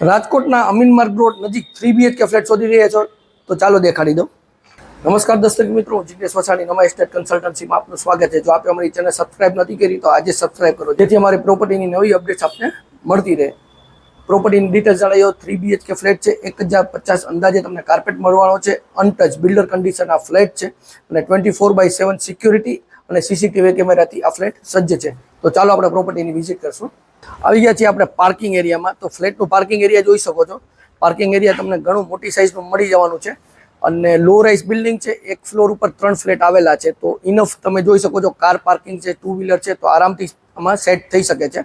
રાજકોટના અમીન માર્ગ રોડ નજીક 3 BHK ફ્લેટ શોધી રહ્યા છો તો ચાલો દેખાડી દઉં। નમસ્કાર દર્શક મિત્રો, હું જિગ્નેશ વસાણી, નમા એસ્ટેટ કન્સલ્ટન્સીમાં આપનું સ્વાગત છે। જો આપે અમારી ચેનલ સબસ્ક્રાઇબ નથી કરી તો આજે સબસ્ક્રાઇબ કરો, જેથી અમારી પ્રોપર્ટીની નવી અપડેટ્સ આપને મળતી રહે। પ્રોપર્ટીની ડિટેલ્સ જાણ્યો। 3 BHK ફ્લેટ છે, 1050 અંદાજે તમને કાર્પેટ મળવાનો છે। અનટચ બિલ્ડર કન્ડિશન આ ફ્લેટ છે અને 24/7 સિક્યુરિટી અને CCTV કેમેરાથી આ ફ્લેટ સજ્જ છે। તો ચાલો આપણે પ્રોપર્ટીની વિઝિટ કરશું। આવી ગયા છીએ આપણે પાર્કિંગ એરિયામાં। તો ફ્લેટનું પાર્કિંગ એરિયા જોઈ શકો છો। પાર્કિંગ એરિયા તમને ઘણું મોટી સાઇઝનું મળી જવાનું છે અને લો રાઇઝ બિલ્ડિંગ છે। એક ફ્લોર ઉપર 3 ફ્લેટ આવેલા છે, તો ઇનફ તમે જોઈ શકો છો। કાર પાર્કિંગ છે, 2 વ્હીલર છે, તો આરામથી આમાં સેટ થઈ શકે છે।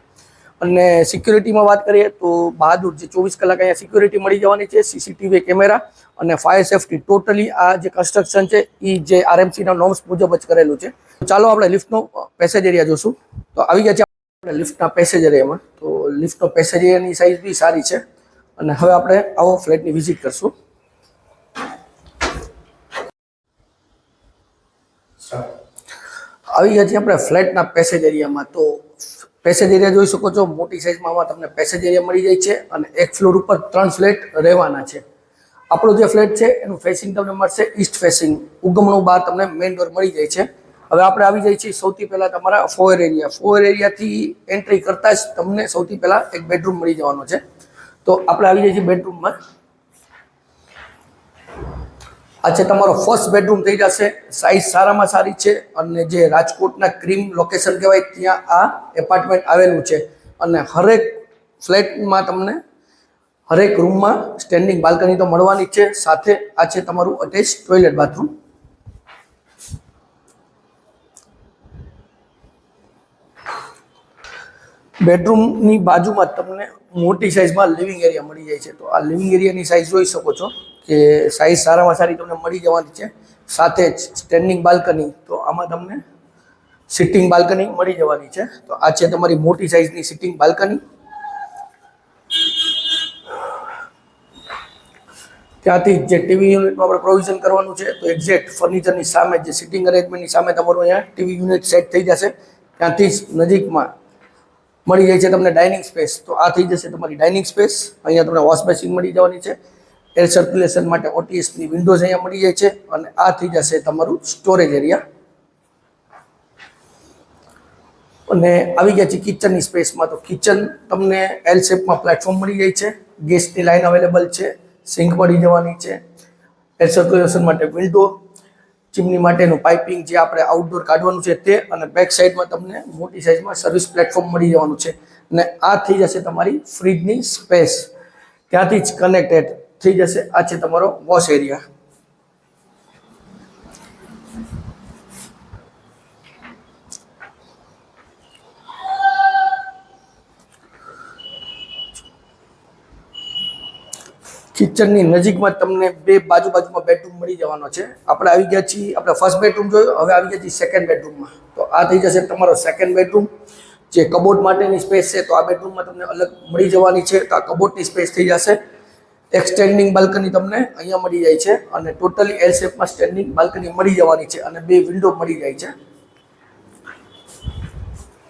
અને સિક્યુરિટીમાં વાત કરીએ તો બહાદુર જે 24 કલાક અહીંયા સિક્યુરિટી મળી જવાની છે, CCTV કેમેરા અને ફાયર સેફ્ટી ટોટલી આ જે કન્સ્ટ્રક્શન છે એ જે RMCના નોર્મ્સ મુજબ જ કરેલું છે। ચાલો આપણે લિફ્ટનો પેસેજ એરિયા જોશું। તો આવી ગયા છે આપણે લિફ્ટના પેસેજ એરિયામાં। તો લિફ્ટનો પેસેજ એરિયાની સાઇઝ બી સારી છે અને હવે આપણે આવો ફ્લેટની વિઝિટ કરશું। આવી ગયા છીએ આપણે ફ્લેટના પેસેજ એરિયામાં। તો પેસેજ એરિયા જોઈ શકો છો, મોટી સાઇઝમાં આમાં તમને પેસેજ એરિયા મળી જાય છે અને એક ફ્લોર ઉપર 3 ફ્લેટ રહેવાના છે। આપણો જે ફ્લેટ છે એનું ફેસિંગ તમને મળશે ઈસ્ટ ફેસિંગ, ઉગમણું બહાર તમને મેઇન ડોર મળી જાય છે। હવે આપણે આવી જઈએ છીએ સૌથી પહેલાં તમારા ફોયર એરિયા। ફોયર એરિયાથી એન્ટ્રી કરતાં જ તમને સૌથી પહેલાં એક બેડરૂમ મળી જવાનો છે। તો આપણે આવી જઈએ છીએ બેડરૂમમાં। આ છે તમારો ફર્સ્ટ બેડરૂમ થઈ જશે। સાઇઝ સારામાં સારી છે અને જે રાજકોટના ક્રીમ લોકેશન કહેવાય ત્યાં આ એપાર્ટમેન્ટ આવેલું છે અને હરેક ફ્લેટમાં તમને હરેક રૂમમાં સ્ટેન્ડિંગ બાલ્કની તો મળવાની છે। સાથે આ છે તમારું અટેચ ટોયલેટ બાથરૂમ। બેડરૂમની બાજુમાં તમને મોટી સાઇઝમાં લિવિંગ એરિયા મળી જાય છે। તો આ લિવિંગ એરિયાની સાઇઝ જોઈ શકો છો કે સાઇઝ સારામાં સારી તમને મળી જવાની છે। સાથે જ સ્ટેન્ડિંગ બાલ્કની, તો આમાં તમને સિટિંગ બાલ્કની મળી જવાની છે। તો આ છે તમારી મોટી સાઇઝની સિટિંગ બાલ્કની। ત્યાંથી જે ટીવી યુનિટનું આપણે પ્રોવિઝન કરવાનું છે, તો એક્ઝેક્ટ ફર્નિચરની સામે જે સિટિંગ અરેન્જમેન્ટની સામે તમારું અહીંયા ટીવી યુનિટ સેટ થઈ જશે। ત્યાંથી જ નજીકમાં મળી જાય છે તમને ડાઇનિંગ સ્પેસ। તો આ થઈ જશે તમારી ડાઇનિંગ સ્પેસ। અહીંયા તમને વોશ બેસિન મળી જવાની છે। એર સર્ક્યુલેશન માટે OTSની વિન્ડોઝ અહીંયા મળી જાય છે અને આ થઈ જશે તમારું સ્ટોરેજ એરિયા। અને આવી ગયા છે કિચનની સ્પેસમાં। તો કિચન તમને L શેપમાં પ્લેટફોર્મ મળી જાય છે, ગેસની લાઇન અવેલેબલ છે, સિંક મળી જવાની છે, એર સર્ક્યુલેશન માટે વિન્ડો, ચીમની માટેનું પાઇપિંગ જે આપણે આઉટડોર કાઢવાનું છે તે, અને બેક સાઈડમાં તમને મોટી સાઇઝમાં સર્વિસ પ્લેટફોર્મ મળી જવાનું છે। અને આ થઈ જશે તમારી ફ્રીજની સ્પેસ, ત્યાંથી જ કનેક્ટેડ થઈ જશે। આ છે તમારો વોશ એરિયા। કિચનની નજીકમાં તમને બે બાજુમાં બેડરૂમ મળી જવાનો છે। આપણે આવી ગયા છીએ, આપણે ફર્સ્ટ બેડરૂમ જોયો, હવે આવી ગયા છીએ સેકન્ડ બેડરૂમમાં। તો આ થઈ જશે તમારો સેકન્ડ બેડરૂમ, જે કબોર્ડ માટેની સ્પેસ છે તો આ બેડરૂમમાં તમને અલગ મળી જવાની છે। તો આ કબોર્ડની સ્પેસ થઈ જશે। એક સ્ટેન્ડિંગ બાલ્કની તમને અહીંયા મળી જાય છે અને ટોટલી એલ શેપમાં સ્ટેન્ડિંગ બાલ્કની મળી જવાની છે અને બે વિન્ડો મળી જાય છે।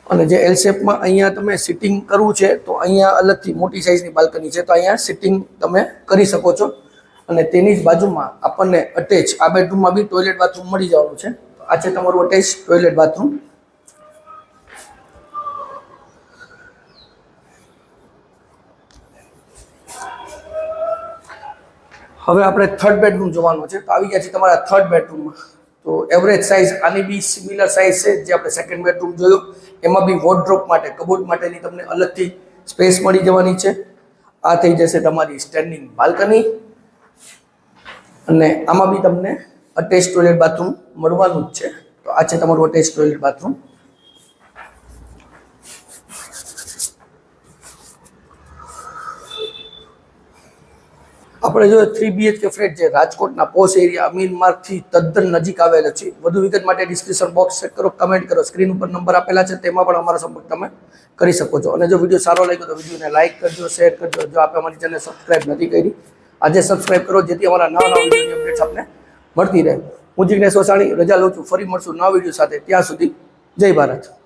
અને જે એલ શેપમાં અહીંયા તમે સિટિંગ કરવું છે તો અહીંયા અલગથી મોટી સાઇઝની બાલ્કની છે, તો અહીંયા સિટિંગ તમે કરી શકો છો। અને તેની જ બાજુમાં આપણને અટેચ આ બેડરૂમમાં બી ટોયલેટ બાથરૂમ મળી જવાનું છે। આ છે તમારું અટેચ ટોયલેટ બાથરૂમ। હવે આપણે થર્ડ બેડરૂમ જોવાનું છે। તો આવી ગયા છે તમારા થર્ડ બેડરૂમમાં। તો એવરેજ સાઇઝ આની બી સિમિલર સાઇઝ છે જે આપણે સેકન્ડ બેડરૂમ જોયો, એમાં બી વોર્ડરોબ માટે કબોર્ડ માટેની તમને અલગથી સ્પેસ મળી જવાની છે। આ થઈ જશે તમારી સ્ટેન્ડિંગ બાલ્કની અને આમાં બી તમને અટેચ ટોયલેટ બાથરૂમ મળવાનું જ છે। તો આ છે તમારું અટેચ ટોયલેટ બાથરૂમ। આપણે જો 3 BHK ફ્લેટ જે રાજકોટના પોશ એરિયા અમીન માર્ગથી તદ્દન નજીક આવેલો છે। વધુ વિગત માટે ડિસ્ક્રિપ્શન બોક્સ ચેક કરો, કમેન્ટ કરો, સ્ક્રીન ઉપર નંબર આપેલા છે તેમાં પણ અમારો સંપર્ક તમે કરી શકો છો। અને જો વિડીયો સારો લાગ્યો તો વિડીયોને લાઇક કરજો, શેર કરજો। જો આપણે અમારી ચેનલ સબસ્ક્રાઇબ નથી કરી, આજે સબસ્ક્રાઇબ કરો જેથી અમારા નવા વિડીયોની અપડેટ્સ આપને મળતી રહે। હું જિગ્નેશ વસાણી રજા લઉં છું, ફરી મળશું નવા વિડીયો સાથે। ત્યાં સુધી જય ભારત।